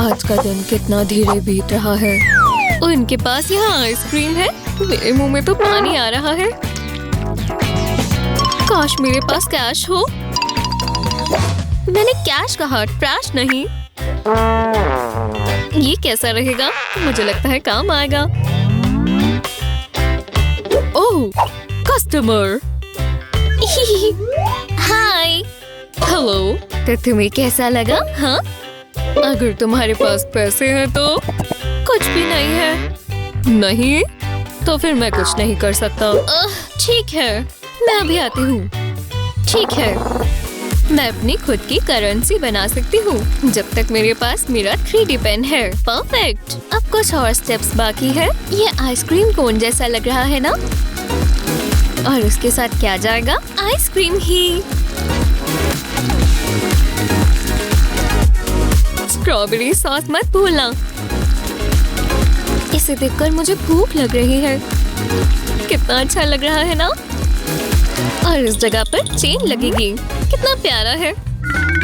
आज का दिन कितना धीरे बीत रहा है। उनके पास यहाँ आइसक्रीम है, मेरे मुंह में तो पानी आ रहा है। काश मेरे पास कैश हो। मैंने कैश कहा, ट्रैश नहीं। ये कैसा रहेगा? मुझे लगता है काम आएगा। ओह, कस्टमर। हाय। हेलो। तो तुम्हें कैसा लगा? हाँ, अगर तुम्हारे पास पैसे हैं तो। कुछ भी नहीं है। नहीं तो फिर मैं कुछ नहीं कर सकता। ठीक है, मैं अभी आती हूँ। ठीक है, मैं अपनी खुद की करेंसी बना सकती हूँ जब तक मेरे पास मेरा 3D पेन है। परफेक्ट। अब कुछ और स्टेप्स बाकी है। ये आइसक्रीम कोन जैसा लग रहा है ना? और उसके साथ क्या जाएगा? आइसक्रीम ही। स्ट्रॉबेरी सॉस मत भूलना। इसे देखकर मुझे भूख लग रही है। कितना अच्छा लग रहा है ना? और इस जगह पर चेन लगेगी। कितना प्यारा है।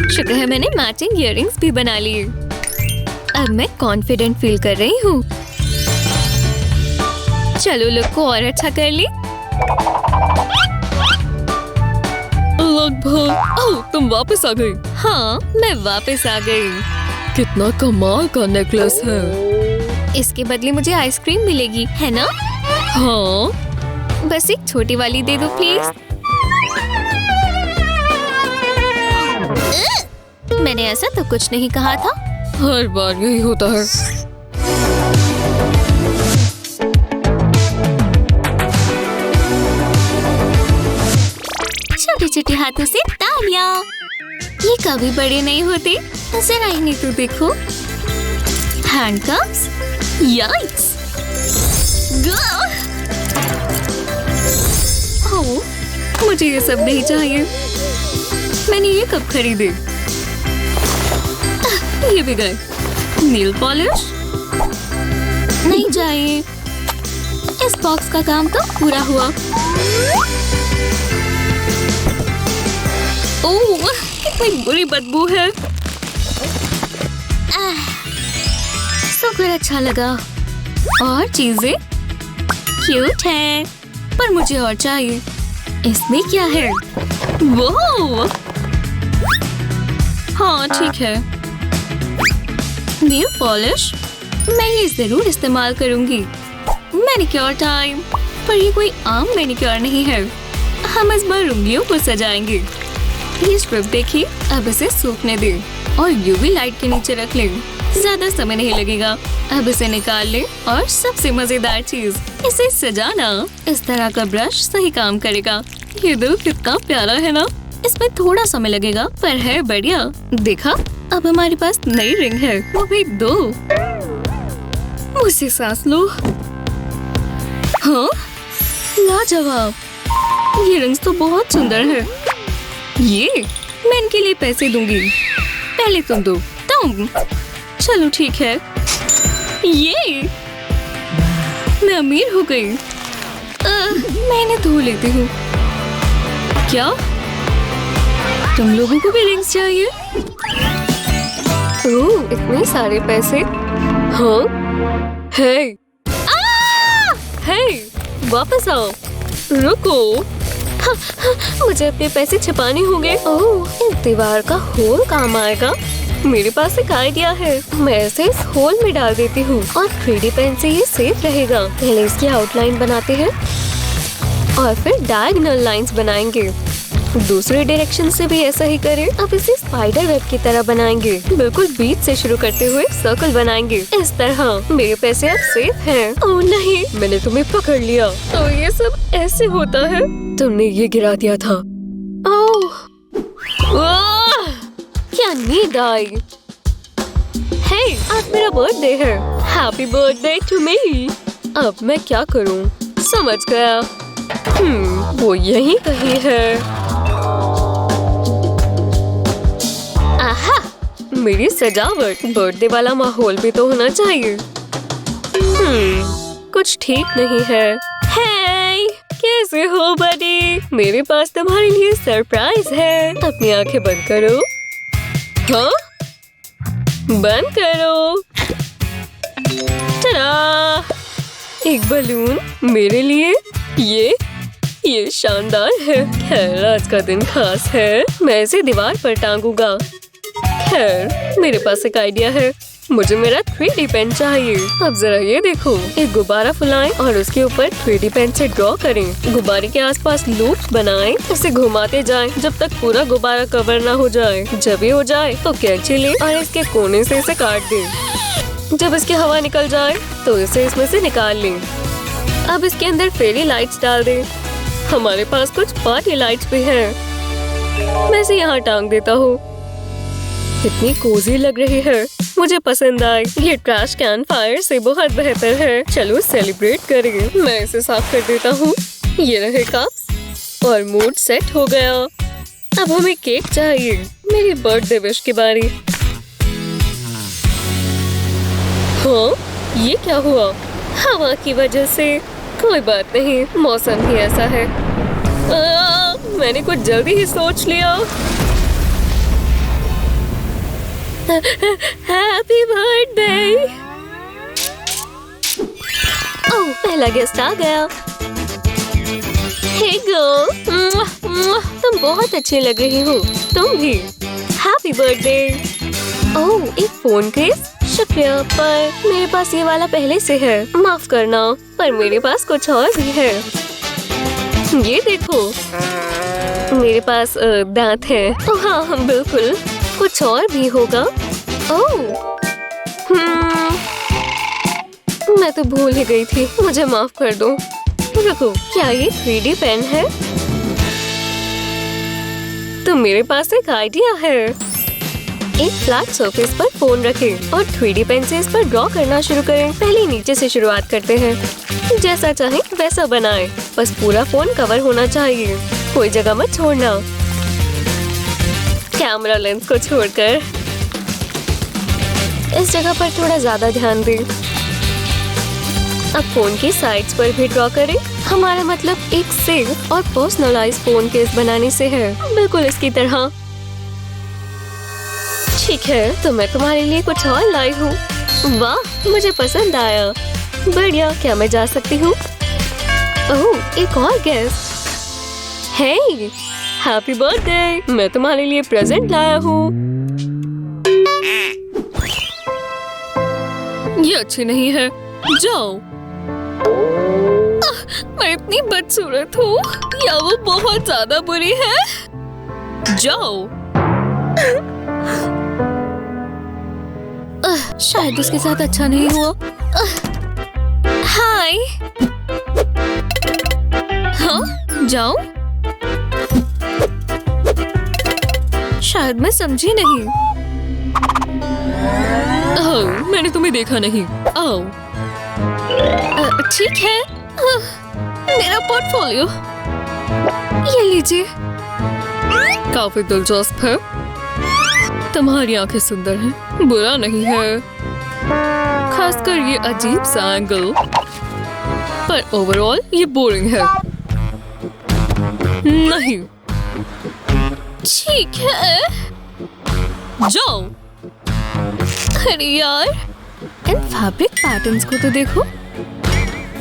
शुक्र है मैंने मैचिंग इयररिंग्स भी बना लिए। अब मैं कॉन्फिडेंट फील कर रही हूँ। चलो लुक को और अच्छा कर ली। लगभग। ओह, तुम वापस आ गई। हाँ, मैं वापस आ गई। कितना कमाल का नेकलेस है। इसके बदले मुझे आइसक्रीम मिलेगी, है ना? हाँ। बस एक छोटी वाली दे दो प्लीज। मैंने ऐसा तो कुछ नहीं कहा था। हर बार यही होता है। छोटे छोटे हाथों से तालियां। ये कभी बड़े नहीं होते। जरा इन्हें तो देखो। हैंडकफ्स। याइक्स। ओह, मुझे ये सब नहीं चाहिए। मैंने ये कब खरीदे? ये भी गए। नील पॉलिश नहीं चाहिए। इस बॉक्स का काम तो पूरा हुआ। ओह, कितनी बुरी बदबू है। शुक्र अच्छा लगा। और चीजें क्यूट है, पर मुझे और चाहिए। इसमें क्या है? वो हाँ ठीक है। नील पॉलिश मैं ये जरूर इस्तेमाल करूंगी। Manicure time. पर ये कोई आम मैनिक्योर नहीं है। हम इस बार उंगलियों को सजाएंगे। ये स्ट्रिप देखिए। अब इसे सूखने दें और यूवी लाइट के नीचे रख लें। ज्यादा समय नहीं लगेगा। अब इसे निकाल लें और सबसे मजेदार चीज, इसे सजाना। इस तरह का ब्रश सही काम करेगा। ये दिल कितना प्यारा है ना? इसमें थोड़ा समय लगेगा पर है बढ़िया। देखा, अब हमारे पास नई रिंग है, वो भी 2। मुझसे सांस लो। हाँ, लाजवाब। ये रिंग्स तो बहुत सुंदर है। ये मैं इनके लिए पैसे दूंगी। पहले तुम दो। तुम। चलो ठीक है। ये मैं अमीर हो गई। मैं इन्हें धो लेती हूँ। क्या तुम लोगों को भी रिंग्स चाहिए? ओह, इतने सारे पैसे। हाँ, हे, हे, वापस आओ। रुको। मुझे अपने पैसे छिपाने होंगे। ओह, इस दीवार का होल काम आएगा। मेरे पास एक आइडिया है। मैं इसे इस होल में डाल देती हूँ और 3D पेन से ये सेफ रहेगा। पहले इसकी आउटलाइन बनाते हैं और फिर डायगोनल लाइंस बनाएंगे। दूसरे डायरेक्शन से भी ऐसा ही करें। अब इसे स्पाइडर वेब की तरह बनाएंगे। बिल्कुल बीच से शुरू करते हुए सर्कल बनाएंगे। इस तरह मेरे पैसे अब सेफ हैं। ओह नहीं, मैंने तुम्हें पकड़ लिया। तो ये सब ऐसे होता है। तुमने ये गिरा दिया था। ओह, क्या नींद आई। हे, आज मेरा बर्थडे है। Happy birthday to me. अब मैं क्या करूं? समझ गया। वो यहीं कहीं है। आहा, मेरी सजावट। बर्थडे वाला माहौल भी तो होना चाहिए। कुछ ठीक नहीं है। हे, कैसे हो बडी? मेरे पास तुम्हारे लिए सरप्राइज है। अपनी आंखें बंद करो। हाँ? बंद करो। टड़ा! एक बलून मेरे लिए। ये शानदार है। खैर आज का दिन खास है। मैं इसे दीवार पर टांगूंगा। खैर मेरे पास एक आइडिया है। मुझे मेरा 3D पेन चाहिए। अब जरा ये देखो, एक गुब्बारा फुलाएं और उसके ऊपर 3D पेन से ड्रॉ करें। गुब्बारे के आसपास लूप बनाएं, इसे घुमाते जाएं जब तक पूरा गुब्बारा कवर ना हो जाए। जब ये हो जाए तो कैंची लें और इसके कोने से इसे काट दें। जब इसकी हवा निकल जाए तो इसे इसमें से निकाल लें। अब इसके अंदर फेरी लाइट्स डाल दें। हमारे पास कुछ पार्टी लाइट्स भी हैं। मैं इसे यहाँ टांग देता हूँ। कितनी कोजी लग रही है। मुझे पसंद आई। ये ट्रैश कैन फायर से बहुत बेहतर है। चलो सेलिब्रेट करें। मैं इसे साफ कर देता हूँ। ये रहेगा और मूड सेट हो गया। अब हमें केक चाहिए। मेरी बर्थडे विश की बारी। हाँ, ये क्या हुआ? हवा की वजह से। कोई बात नहीं, मौसम ही ऐसा है। मैंने कुछ जल्दी ही सोच लिया। Happy birthday. ओह, पहला गेस्ट आ गया। हे गर्ल, तुम बहुत अच्छी लग रही हो। तुम भी। Happy birthday. ओह, एक फोन केस। शुक्रिया, पर मेरे पास ये वाला पहले से है। माफ करना, पर मेरे पास कुछ और भी है। ये देखो, मेरे पास दांत है। ओह हाँ, बिल्कुल। कुछ और भी होगा। ओह, मैं तो भूल ही गई थी। मुझे माफ कर दो। रुको, क्या ये 3D पेन है? तो मेरे पास एक आइडिया है। एक फ्लैट सरफेस पर फोन रखें और 3D पेन से इस पर ड्रॉ करना शुरू करें। पहले नीचे से शुरुआत करते हैं। जैसा चाहे वैसा बनाएं। बस पूरा फोन कवर होना चाहिए। कोई जगह मत छोड़ना। कैमरा लेंस को छोड़कर इस जगह पर थोड़ा ज्यादा ध्यान दें। अब फोन की साइड्स पर भी ड्रॉ करें। हमारा मतलब एक सेफ और पर्सनलाइज्ड फोन केस बनाने से है, बिल्कुल इसकी तरह। ठीक है, तो मैं तुम्हारे लिए कुछ और लाई हूँ। वाह, मुझे पसंद आया। बढ़िया, क्या मैं जा सकती हूँ? ओह, एक और गेस्ट। हे, हैप्पी बर्थडे। मैं तुम्हारे लिए प्रेजेंट लाया हूँ। ये अच्छी नहीं है। जाओ। मैं इतनी बदसूरत हूँ या वो बहुत ज्यादा बुरी है? जाओ। शायद उसके साथ अच्छा नहीं हुआ। हाय। हाँ, जाओ। शायद मैं समझी नहीं। मैंने तुम्हें देखा नहीं। आओ। ठीक है। मेरा पोर्टफोलियो। ये लीजिए। काफी दिलचस्प है। तुम्हारी आंखें सुंदर हैं, बुरा नहीं है। खासकर ये अजीब सा एंगल। पर ओवरऑल ये बोरिंग है। नहीं। ठीक है, जाओ। अरे यार, इन फैब्रिक पैटर्न्स को तो देखो।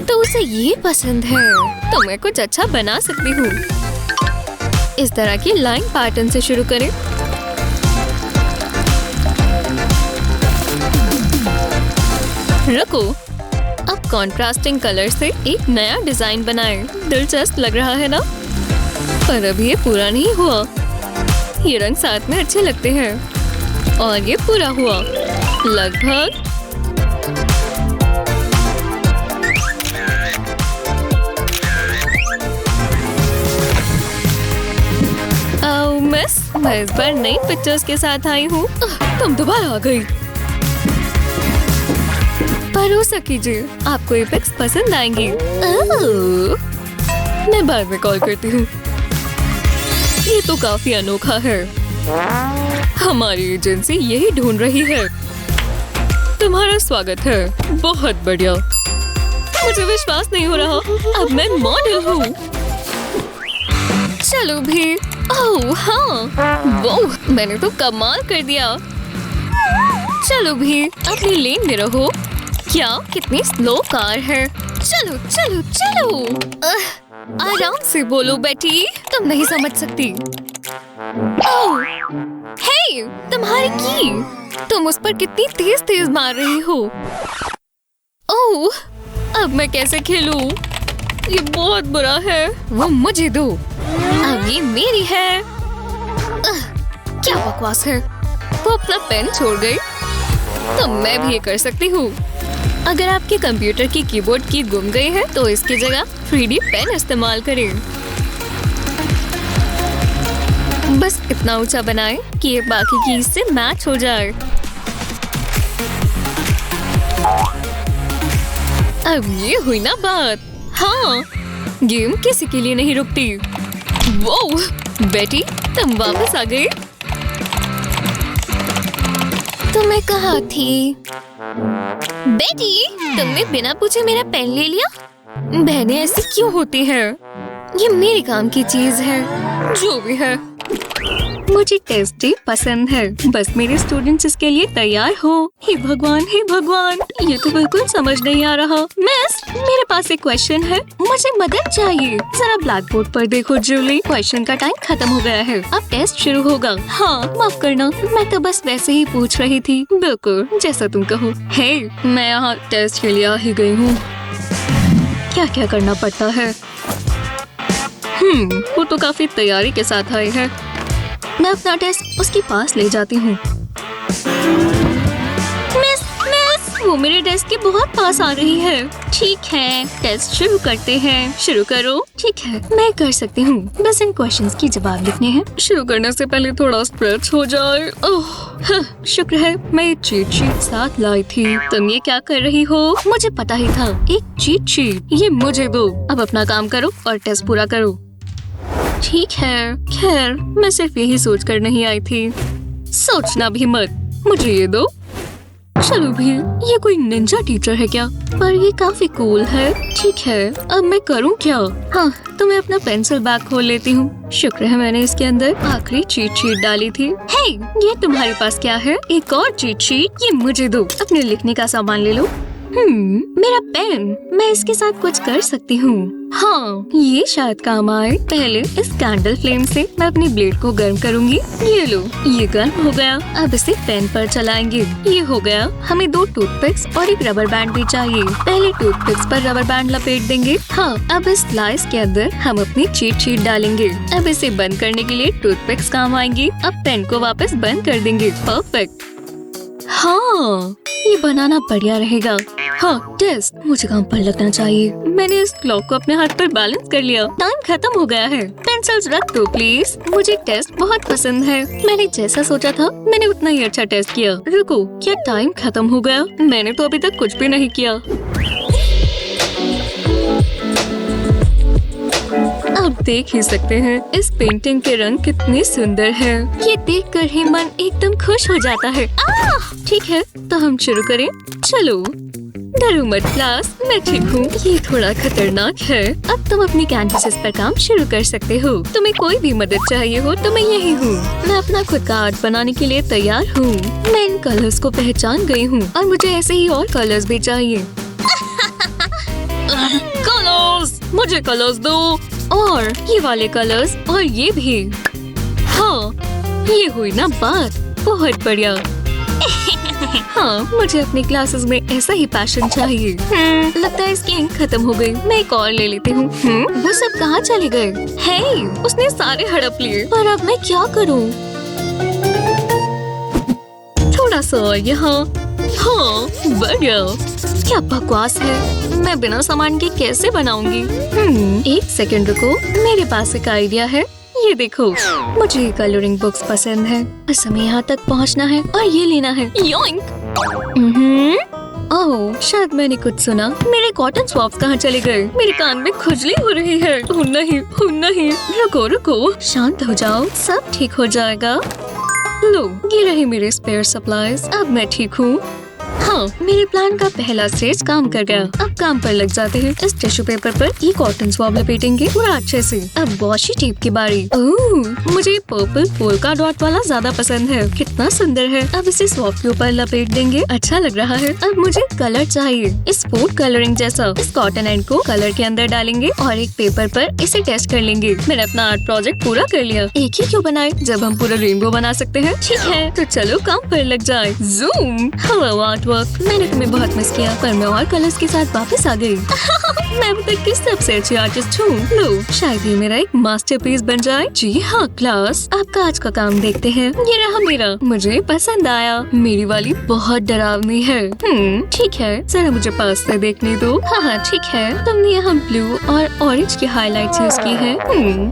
तो उसे ये पसंद है, तो मैं कुछ अच्छा बना सकती हूँ। इस तरह की लाइन पैटर्न से शुरू करें। रुको, अब कॉन्ट्रास्टिंग कलर से एक नया डिजाइन बनाएं। दिलचस्प लग रहा है ना? पर अभी ये पूरा नहीं हुआ। ये रंग साथ में अच्छे लगते हैं। और ये पूरा हुआ लगभग। मिस, मैं इस बार नई पिक्चर्स के साथ आई हूँ। तुम दोबारा आ गई। भरोसा कीजिए, आपको ये पिक्स पसंद आएंगी। मैं बाद में कॉल करती हूँ। ये तो काफी अनोखा है। हमारी एजेंसी यही ढूंढ रही है। तुम्हारा स्वागत है। बहुत बढ़िया। मुझे विश्वास नहीं हो रहा, अब मैं मॉडल हूँ। चलो भी। ओह हाँ, वो मैंने तो कमाल कर दिया। चलो भी अपनी लेन में रहो। क्या कितनी स्लो कार है। चलो चलो चलो। आराम से बोलो बेटी, तुम नहीं समझ सकती। ओह, हे, तुम्हारी की। तुम उस पर कितनी तेज तेज मार रही हो। ओह, अब मैं कैसे खेलूं? ये बहुत बुरा है। वो मुझे दो, अब ये मेरी है। क्या बकवास है। वो अपना पेन छोड़ गई, तो मैं भी ये कर सकती हूँ। अगर आपके कंप्यूटर की कीबोर्ड की गुम गई है तो इसकी जगह 3D पेन इस्तेमाल करें। बस इतना ऊंचा बनाएं कि ये बाकी कीज से मैच हो जाए। अब ये हुई ना बात। हाँ, गेम किसी के लिए नहीं रुकती। वो बेटी, तुम वापस आ गई। तुम्हें कहा थी बेटी, तुमने बिना पूछे मेरा पेन ले लिया। बहनें ऐसी क्यों होती हैं? ये मेरे काम की चीज है। जो भी है, मुझे टेस्ट ही पसंद है। बस मेरे स्टूडेंट्स इसके लिए तैयार हो। हे भगवान, हे भगवान, ये तो बिल्कुल समझ नहीं आ रहा। मिस, मेरे पास एक क्वेश्चन है, मुझे मदद चाहिए। जरा ब्लैक बोर्ड पर देखो जूली, क्वेश्चन का टाइम खत्म हो गया है। अब टेस्ट शुरू होगा। हाँ, माफ करना, मैं तो बस वैसे ही पूछ रही थी। बिल्कुल जैसा तुम कहो। हे, मैं यहाँ टेस्ट के लिए आ ही गई हूँ। क्या क्या करना पड़ता है? वो तो काफी तैयारी के साथ आई है। मैं अपना टेस्ट उसके पास ले जाती हूँ। मिस, वो मेरे डेस्क के बहुत पास आ रही है। ठीक है, टेस्ट शुरू करते हैं। शुरू करो। ठीक है, मैं कर सकती हूँ। बस इन क्वेश्चंस की जवाब लिखने हैं। शुरू करने से पहले थोड़ा स्ट्रेच हो जाए। ओह, शुक्र है मैं चीट शीट साथ लाई थी। तुम ये क्या कर रही हो? मुझे पता ही था, एक चीट शीट। ये मुझे दो। अब अपना काम करो और टेस्ट पूरा करो। ठीक है, खैर मैं सिर्फ यही सोच कर नहीं आई थी। सोचना भी मत, मुझे ये दो। चलो भी, ये कोई निंजा टीचर है क्या? पर ये काफी कूल है। ठीक है, अब मैं करूँ क्या? हाँ, तो मैं अपना पेंसिल बैग खोल लेती हूँ। शुक्र है मैंने इसके अंदर आखिरी चीट शीट डाली थी। हे, ये तुम्हारे पास क्या है? एक और चीट शीट। ये मुझे दो। अपने लिखने का सामान ले लो। मेरा पेन, मैं इसके साथ कुछ कर सकती हूँ। हाँ, ये शायद काम आए। पहले इस कैंडल फ्लेम से मैं अपनी ब्लेड को गर्म करूँगी। ये लो, ये गर्म हो गया। अब इसे पेन पर चलाएंगे। ये हो गया। हमें 2 टूथपिक्स और एक रबर बैंड भी चाहिए। पहले टूथपिक्स पर रबर बैंड लपेट देंगे। हाँ, अब इस स्लाइस के अंदर हम अपनी चीट शीट डालेंगे। अब इसे बंद करने के लिए टूथपिक्स काम आएंगी। अब पेन को वापस बंद कर देंगे। परफेक्ट। हाँ, ये बनाना बढ़िया रहेगा। हाँ, टेस्ट मुझे काम पर लगना चाहिए। मैंने इस क्लॉक को अपने हाथ पर बैलेंस कर लिया। टाइम खत्म हो गया है। पेंसिल्स रख दो प्लीज। मुझे टेस्ट बहुत पसंद है। मैंने जैसा सोचा था, मैंने उतना ही अच्छा टेस्ट किया। रुको, क्या टाइम खत्म हो गया? मैंने तो अभी तक कुछ भी नहीं किया। आप देख ही सकते हैं इस पेंटिंग के रंग कितने सुंदर है। ये देखकर ही मन एकदम खुश हो जाता है। ठीक है, तो हम शुरू करें। चलो, डरो मत क्लास, मैं ठीक हूँ। ये थोड़ा खतरनाक है। अब तुम अपनी कैनवासेस पर काम शुरू कर सकते हो। तुम्हें कोई भी मदद चाहिए हो तो मैं यही हूँ। मैं अपना खुद का आर्ट बनाने के लिए तैयार हूँ। मैं इन कलर्स को पहचान गई हूँ और मुझे ऐसे ही और कलर्स भी चाहिए। कलर्स, मुझे कलर्स दो। और ये वाले कलर्स और ये भी। हाँ, ये हुई ना बात। बहुत बढ़िया। हाँ, मुझे अपनी क्लासेस में ऐसा ही पैशन चाहिए। लगता है इसकी इंक खत्म हो गई। मैं एक और ले लेती हूँ। वो सब कहाँ चले गए? हे, उसने सारे हड़प लिए। पर अब मैं क्या करूँ? थोड़ा सा और यहाँ। हाँ, बढ़िया। क्या बकवास है। मैं बिना सामान के कैसे बनाऊंगी? एक सेकंड रुको, मेरे पास एक आइडिया है। ये देखो, मुझे कलरिंग बुक्स पसंद है। बस हमें यहाँ तक पहुँचना है और ये लेना है। योइंक! ओह, शायद मैंने कुछ सुना। मेरे कॉटन स्वॉप्स कहाँ चले गए? मेरे कान में खुजली हो रही है। नहीं। रुको रुको, शांत हो जाओ, सब ठीक हो जाएगा। लो, ये रहे मेरे स्पेयर सप्लाईज। अब मैं ठीक हूँ। हाँ, हाँ, मेरे प्लान का पहला स्टेज काम कर गया। अब काम पर लग जाते हैं। इस टिश्यू पेपर पर ये कॉटन स्वैब लपेटेंगे पूरा अच्छे से। अब वॉशी टेप की बारी। ओह, मुझे पर्पल पोल्का डॉट वाला ज्यादा पसंद है। कितना सुंदर है। अब इसे स्वैब के ऊपर लपेट देंगे। अच्छा लग रहा है। अब मुझे कलर चाहिए, इस फूड कलरिंग जैसा। इस कॉटन एंड को कलर के अंदर डालेंगे और एक पेपर पर इसे टेस्ट कर लेंगे। मैंने अपना आर्ट प्रोजेक्ट पूरा कर लिया। एक ही क्यों बनाए जब हम पूरा रेनबो बना सकते हैं। ठीक है, तो चलो काम पर लग जाए। जूम। हेलो आर्ट वर्क, मैंने तुम्हें बहुत मिस किया, पर मैं और कलर्स के साथ वापस आ गई। मैं अब तक की सबसे अच्छी आर्टिस्ट हूँ। लो, शायद ये मेरा एक मास्टरपीस बन जाए। जी हाँ क्लास, आपका आज का काम देखते हैं। ये रहा मेरा, मुझे पसंद आया। मेरी वाली बहुत डरावनी है। ठीक है, जरा मुझे पास से देखने दो। हाँ ठीक है, तुमने यहाँ ब्लू और ऑरेंज की हाईलाइट्स यूज की है।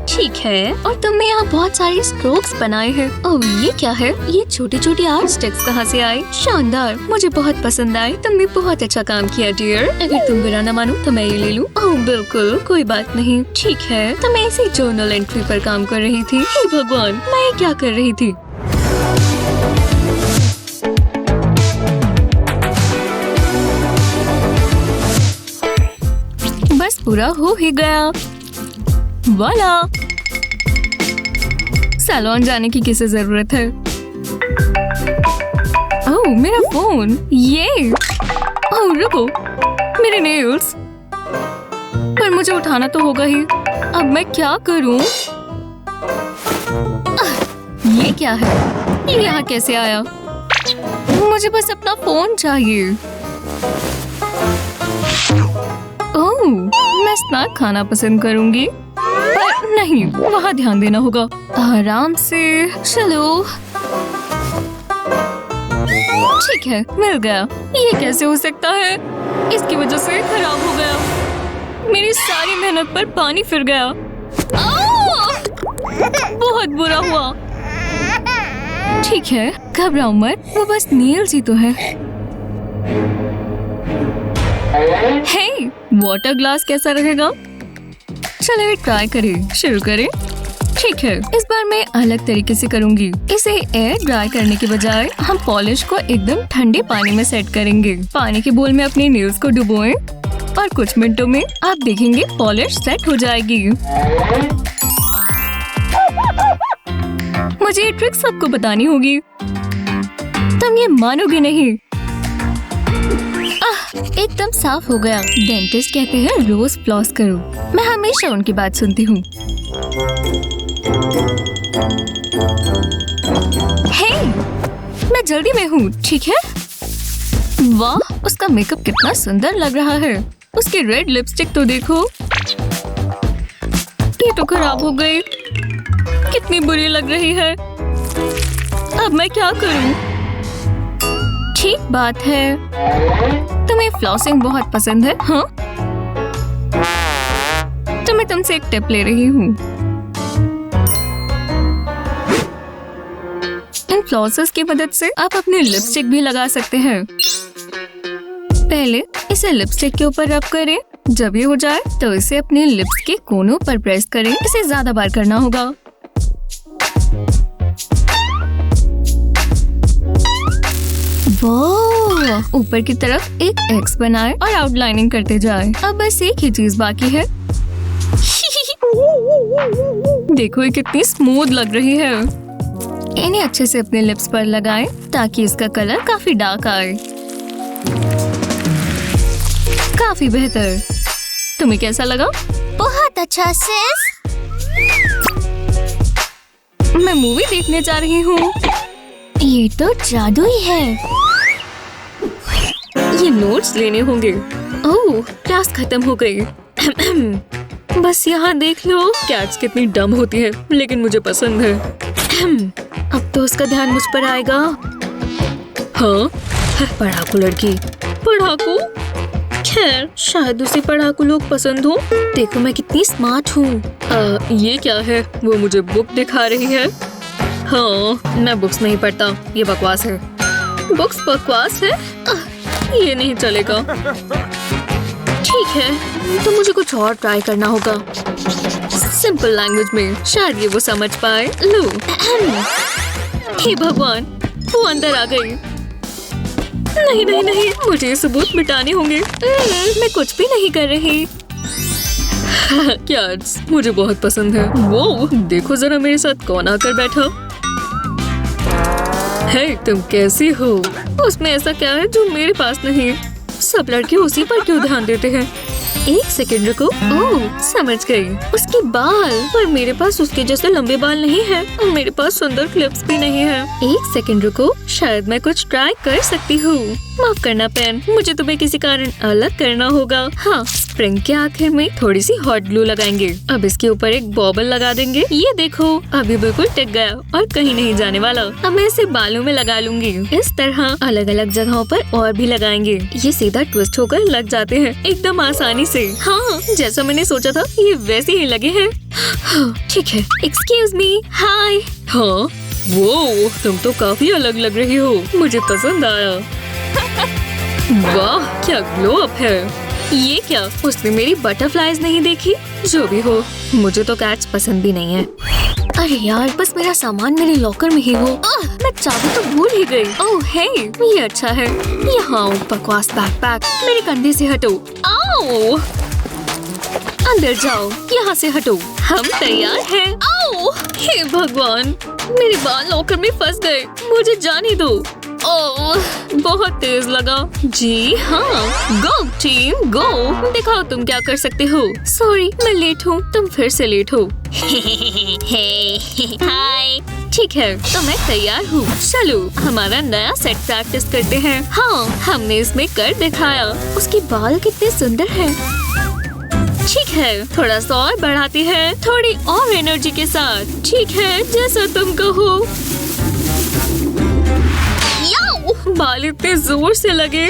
ठीक है, और तुमने यहाँ बहुत सारे स्ट्रोक्स बनाए हैं। ओह, ये क्या है? ये छोटी छोटी आर्ट स्टिक्स कहाँ से आए? शानदार, मुझे बहुत पसंद आए। तुमने बहुत अच्छा काम किया डियर। अगर तुम बुरा न मानो तो मैं ये ले लूं? ओह बिल्कुल, कोई बात नहीं। ठीक है, तो मैं इसी जर्नल एंट्री पर काम कर रही थी। हे भगवान, मैं क्या कर रही थी? बस पूरा हो ही गया। वाला, सैलून जाने की किसे जरूरत है? ओह, मेरा फोन। ये ओह रुको, मेरे नेल्स। पर मुझे उठाना तो होगा ही। अब मैं क्या करूं? ये क्या है? ये यहाँ कैसे आया? मुझे बस अपना फोन चाहिए। ओह, मैं स्नैक खाना पसंद करूंगी। पर नहीं, वहाँ ध्यान देना होगा। आराम से चलो। ठीक है, मिल गया। ये कैसे हो सकता है? इसकी वजह से खराब हो गया। मेरी सारी मेहनत पर पानी फिर गया। बहुत बुरा हुआ। ठीक है, घबराओ मत, वो बस नेल्स ही तो है। हे, वाटर ग्लास कैसा रहेगा? चलो ट्राई करें, शुरू करें। ठीक है, इस बार मैं अलग तरीके से करूंगी। इसे एयर ड्राई करने के बजाय हम पॉलिश को एकदम ठंडे पानी में सेट करेंगे। पानी के बोल में अपने नेल्स को डुबोएं और कुछ मिनटों में आप देखेंगे पॉलिश सेट हो जाएगी। मुझे ये ट्रिक सबको बतानी होगी। तुम ये मानोगे नहीं। एकदम साफ हो गया। डेंटिस्ट कहते हैं रोज फ्लॉस करो। मैं हमेशा उनकी बात सुनती हूँ। हे, मैं जल्दी में हूँ। ठीक है। वाह, उसका मेकअप कितना सुंदर लग रहा है। उसकी रेड लिपस्टिक तो देखो। ये तो खराब हो गई। कितनी बुरी लग रही है। अब मैं क्या करूँ? ठीक बात है, तुम्हें फ्लॉसिंग बहुत पसंद है, हाँ? तो मैं तुमसे एक टिप ले रही हूँ। इन फ्लॉसेस की मदद से आप अपनी लिपस्टिक भी लगा सकते हैं। पहले इसे लिपस्टिक के ऊपर रब करें। जब ये हो जाए तो इसे अपने लिप्स के कोनों पर प्रेस करें। इसे ज्यादा बार करना होगा। वाह, ऊपर की तरफ एक एक्स बनाए और आउटलाइनिंग करते जाए। अब बस एक ही चीज बाकी है। देखो ये कितनी स्मूथ लग रही है। इन्हें अच्छे से अपने लिप्स पर लगाएं ताकि इसका कलर काफी डार्क आए। काफी बेहतर। तुम्हें कैसा लगा? बहुत अच्छा सिस। मैं मूवी देखने जा रही हूँ। ये तो जादू ही है। ये नोट्स लेने होंगे। ओह, क्लास खत्म हो गई। बस यहाँ देख लो। कैट्स कितनी डम होती है, लेकिन मुझे पसंद है। अब तो उसका ध्यान मुझ पर आएगा। हाँ, पढ़ाकू लड़की। पढ़ाकू? खैर, शायद उसे पढ़ाकू लोग पसंद हो। देखो मैं कितनी स्मार्ट हूँ। ये क्या है? वो मुझे बुक दिखा रही है। हाँ, मैं बुक्स नहीं पढ़ता। ये बकवास है। बुक्स बकवास है? ये नहीं चलेगा। ठीक है, तो मुझे कुछ और ट्राई करना होगा। सिंपल लैंग्वेज में, शायद ये वो समझ पाए। लो। हे भगवान, वो अंदर आ गई। नहीं नहीं नहीं, मुझे ये सबूत मिटाने होंगे। मैं कुछ भी नहीं कर रही। कैट्स मुझे बहुत पसंद है। वो देखो जरा मेरे साथ कौन आकर बैठा। हे तुम कैसी हो? उसमें ऐसा क्या है जो मेरे पास नहीं? सब लड़के उसी पर क्यों ध्यान देते हैं? एक सेकंड रुको। ओह समझ गई, उसके बाल। पर मेरे पास उसके जैसे लंबे बाल नहीं है और मेरे पास सुंदर क्लिप्स भी नहीं है। एक सेकंड रुको, शायद मैं कुछ ट्राई कर सकती हूँ। माफ करना पेन, मुझे तुम्हें किसी कारण अलग करना होगा। हाँ, स्प्रिंग के आखिर में थोड़ी सी हॉट ग्लू लगाएंगे। अब इसके ऊपर एक बॉबल लगा देंगे। ये देखो अभी बिल्कुल टिक गया और कहीं नहीं जाने वाला। अब मैं इसे बालों में लगा लूंगी। इस तरह अलग अलग जगहों पर और भी लगाएंगे। ये सीधा ट्विस्ट होकर लग जाते हैं एकदम आसानी से। हाँ, जैसा मैंने सोचा था ये वैसे ही लगे हैं। ठीक है, एक्सक्यूज मी। हाय। हाँ, वो तुम तो काफी अलग लग रही हो, मुझे पसंद आया। वाह क्या ग्लो अप है। ये क्या, उसने मेरी बटरफ्लाईज नहीं देखी? जो भी हो, मुझे तो कैट्स पसंद भी नहीं है। अरे यार, बस मेरा सामान मेरे लॉकर में ही हो। मैं चाबी तो भूल ही गई। ओह हे, ये अच्छा है। यहाँ बकवास बैकपैक मेरे कंधे से हटो। आओ, अंदर जाओ, यहाँ से हटो। हम तैयार हैं। आओ, हे भगवान, मेरे बाल लॉकर में फंस गए। मुझे जाने दो। ओह, बहुत तेज लगा। जी हाँ, गो टीम गो। दिखाओ तुम क्या कर सकते हो। सॉरी मैं लेट हूँ, तुम फिर से लेट हो। हाय। ठीक है, तो मैं तैयार हूँ। चलो हमारा नया सेट प्रैक्टिस करते हैं। हाँ, हमने इसमें कर दिखाया। उसके बाल कितने सुंदर हैं। ठीक है, थोड़ा सा और बढ़ाते हैं, थोड़ी और एनर्जी के साथ। ठीक है, जैसा तुम कहो। बाल इतने जोर से लगे।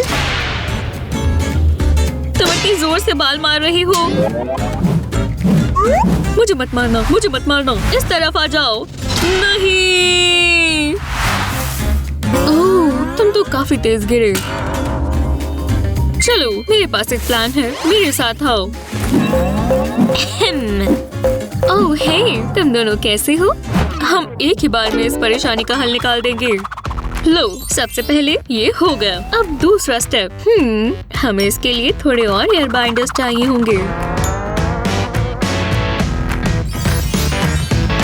तुम इतनी जोर से बाल मार रही हो। मुझे मत मारना, मुझे मत मारना। इस तरफ आ जाओ। नहीं। ओह, तुम तो काफी तेज गिरे। चलो मेरे पास एक प्लान है, मेरे साथ आओ। ओह हे, तुम दोनों कैसे हो? हम एक ही बार में इस परेशानी का हल निकाल देंगे। लो, सबसे पहले ये हो गया। अब दूसरा स्टेप। हमें इसके लिए थोड़े और एयर बाइंडर्स चाहिए होंगे।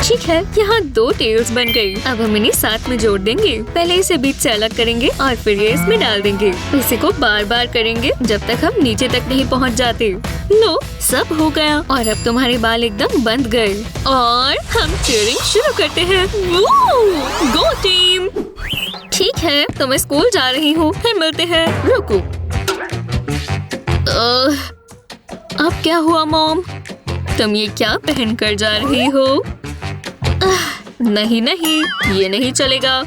ठीक है, यहाँ 2 टेल्स बन गई। अब हम इन्हें साथ में जोड़ देंगे। पहले इसे बीच से अलग करेंगे और फिर ये इसमें डाल देंगे। इसी को बार बार करेंगे जब तक हम नीचे तक नहीं पहुँच जाते। लो, सब हो गया और अब तुम्हारे बाल एकदम बंध गए और हम चीयरिंग शुरू करते हैं। गो टीम। ठीक है, तो मैं स्कूल जा रही हूँ, फिर मिलते हैं। रुको। अब क्या हुआ मॉम? तुम ये क्या पहन कर जा रही हो? नहीं नहीं, ये नहीं चलेगा।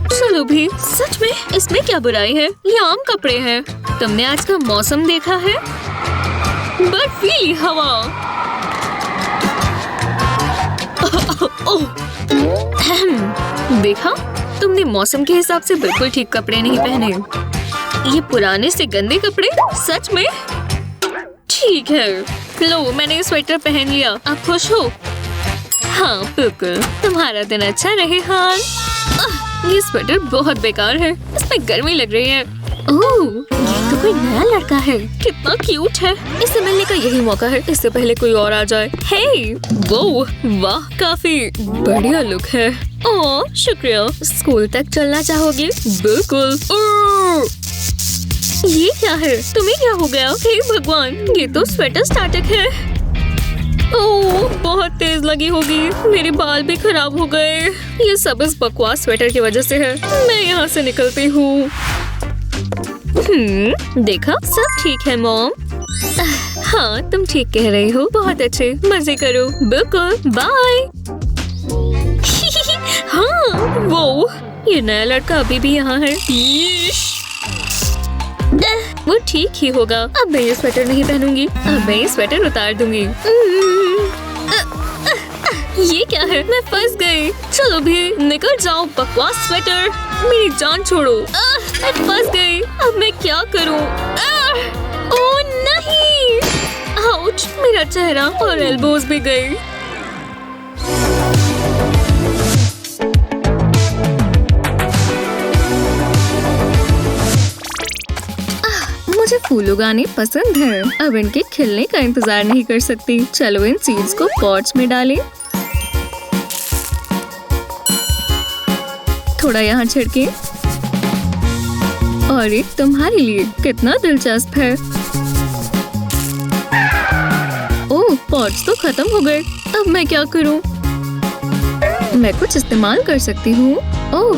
चलो भी, सच में इसमें क्या बुराई है? ये आम कपड़े हैं। तुमने आज का मौसम देखा है? बर्फीली हवा। देखा, तुमने मौसम के हिसाब से बिल्कुल ठीक कपड़े नहीं पहने। ये पुराने से गंदे कपड़े। सच में? ठीक है, लो मैंने ये स्वेटर पहन लिया। आप खुश हो? हाँ बिल्कुल। तुम्हारा दिन अच्छा रहे हाल। ये स्वेटर बहुत बेकार है, इसमें गर्मी लग रही है। ओह, ये तो कोई नया लड़का है। कितना क्यूट है। इससे मिलने का यही मौका है, इससे पहले कोई और आ जाए। हे, वो वाह, काफी बढ़िया लुक है। ओह शुक्रिया। स्कूल तक चलना चाहोगे? बिल्कुल। ये क्या है? तुम्हें क्या हो गया? हे भगवान, ये तो स्वेटर स्टैटिक है। ओह, बहुत तेज लगी होगी। मेरे बाल भी खराब हो गए। ये सब इस बकवास स्वेटर की वजह से है। मैं यहाँ से निकलती हूँ। देखा, सब ठीक है मॉम। हाँ, तुम ठीक कह रही हो। बहुत अच्छे, मजे करो। बिल्कुल, बाय। हाँ, वो ये नया लड़का अभी भी यहाँ है। वो ठीक ही होगा। अब मैं ये स्वेटर नहीं पहनूंगी। अब मैं ये स्वेटर उतार दूंगी। ये क्या है? मैं फंस गई। चलो भी, निकल जाओ बकवास स्वेटर। मेरी जान छोड़ो। मैं फंस गई। अब मैं क्या करूं? ओह नहीं! आउच! मेरा चेहरा और एल्बोज भी गई। मुझे फूल उगाने पसंद है। अब इनके खिलने का इंतजार नहीं कर सकती। चलो इन सीड्स को पॉट्स में डालें। थोड़ा यहाँ छिड़के और एक तुम्हारे लिए। कितना दिलचस्प है। ओह, पॉट्स तो खत्म हो गए। अब मैं क्या करूं? मैं कुछ इस्तेमाल कर सकती हूँ। ओह,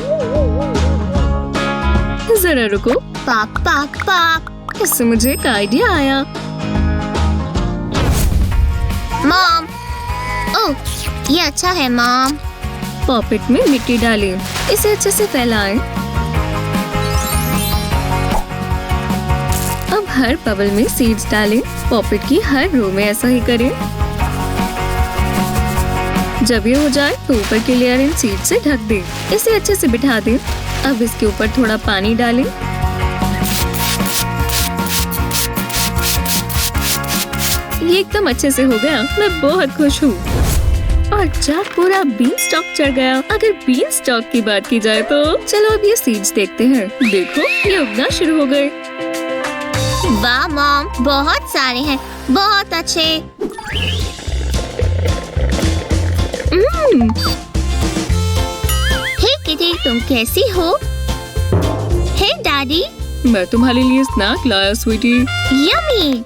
जरा रुको। पाक पाक पाक। इससे मुझे एक आइडिया आया। मॉम, ओह ये अच्छा है मॉम। पॉपेट में मिट्टी डालें। इसे अच्छे से फैलाएं। अब हर बबल में सीड्स डालें। पॉपेट की हर रो में ऐसा ही करें। जब ये हो जाए तो ऊपर की लेयर इन सीड से ढक दें। इसे अच्छे से बिठा दें। अब इसके ऊपर थोड़ा पानी डालें। ये एकदम अच्छे से हो गया। मैं बहुत खुश हूँ। और जब पूरा बीन स्टॉक चढ़ गया। अगर बीन स्टॉक की बात की जाए तो चलो अब ये सीड्स देखते हैं। देखो, ये उगना शुरू हो गए। वाह मॉम, बहुत सारे हैं, बहुत अच्छे। हे किटी, तुम कैसी हो? हे डैडी, मैं तुम्हारे लिए स्नैक लाया स्वीटी। यम्मी।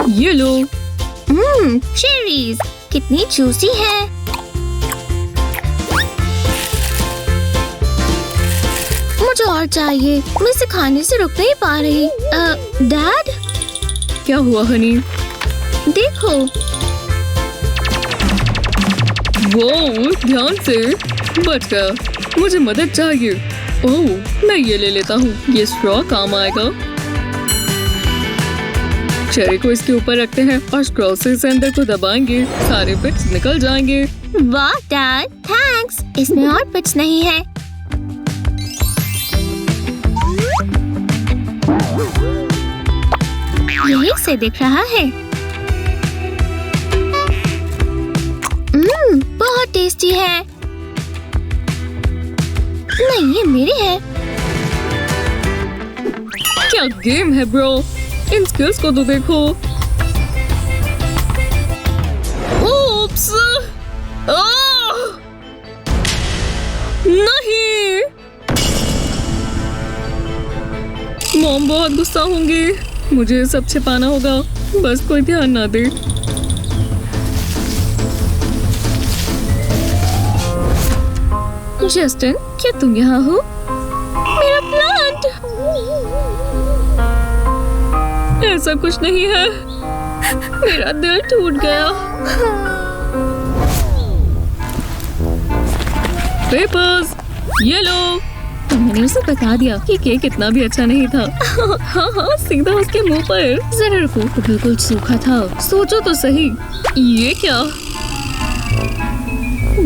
ये लो। चेरीज कितनी जूसी है। मुझे और चाहिए। मैं इसे खाने से रुक नहीं पा रही। डैड, क्या हुआ हनी? देखो। वो ध्यान से। बच गया। मुझे मदद चाहिए। ओह, मैं ये ले लेता हूँ। ये स्ट्रॉ काम आएगा। चेरी को इसके ऊपर रखते हैं और स्ट्रॉ से इसे अंदर को दबाएंगे। सारे पिट्स निकल जाएंगे। वाह डैड, थैंक्स। इसमें और पिट्स नहीं है। यही से दिख रहा है। बहुत टेस्टी है। नहीं, ये मेरी है। क्या गेम है ब्रो। इन स्किल्स को तो देखो। ओप्स! नहीं। मॉम बहुत गुस्सा होंगी। मुझे सब छिपाना होगा। बस कोई ध्यान ना दे। जस्टिन, क्या तुम यहाँ हो? मेरा प्लांट। ऐसा कुछ नहीं है। मेरा दिल टूट गया। पेपर्स, ये लो। मैंने उसे बता दिया कि केक इतना भी अच्छा नहीं था। हाँ हाँ, सीधा उसके मुंह पर। जरा रुको, वो बिल्कुल सूखा था। सोचो तो सही। ये क्या?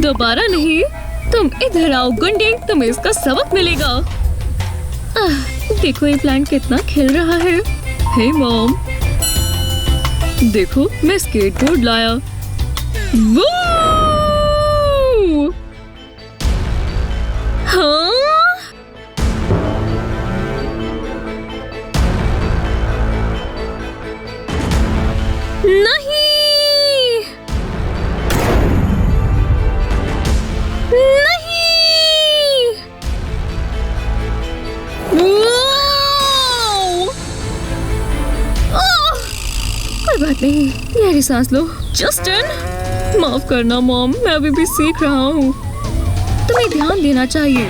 दोबारा नहीं। तुम इधर आओ गुंडे, तुम्हें इसका सबक मिलेगा। देखो ये प्लांट कितना खिल रहा है। हे मॉम, देखो मैं स्केटबोर्ड लाया। वो! हाँ? नहीं! बात नहीं, गहरी सांस लो। जस्टिन, माफ करना मॉम, मैं अभी भी सीख रहा हूँ। तुम्हें ध्यान देना चाहिए।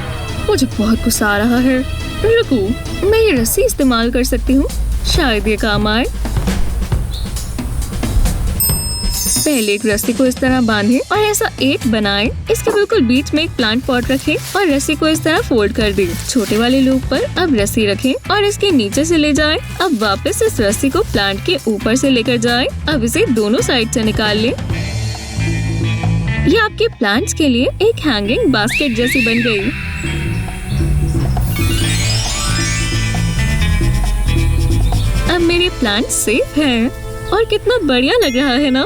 मुझे बहुत गुस्सा आ रहा है। रुको, मैं ये रस्सी इस्तेमाल कर सकती हूँ। शायद ये काम आए। पहले एक रस्सी को इस तरह बांधें और ऐसा एक बनाएं। इसके बिल्कुल बीच में एक प्लांट पॉट रखें और रस्सी को इस तरह फोल्ड कर दें। छोटे वाले लूप पर अब रस्सी रखें और इसके नीचे से ले जाएं। अब वापस इस रस्सी को प्लांट के ऊपर से लेकर जाएं। अब इसे दोनों साइड से निकाल लें। ये आपके प्लांट्स के लिए एक हैंगिंग बास्केट जैसी बन गई। अब मेरे प्लांट सेफ हैं और कितना बढ़िया लग रहा है ना।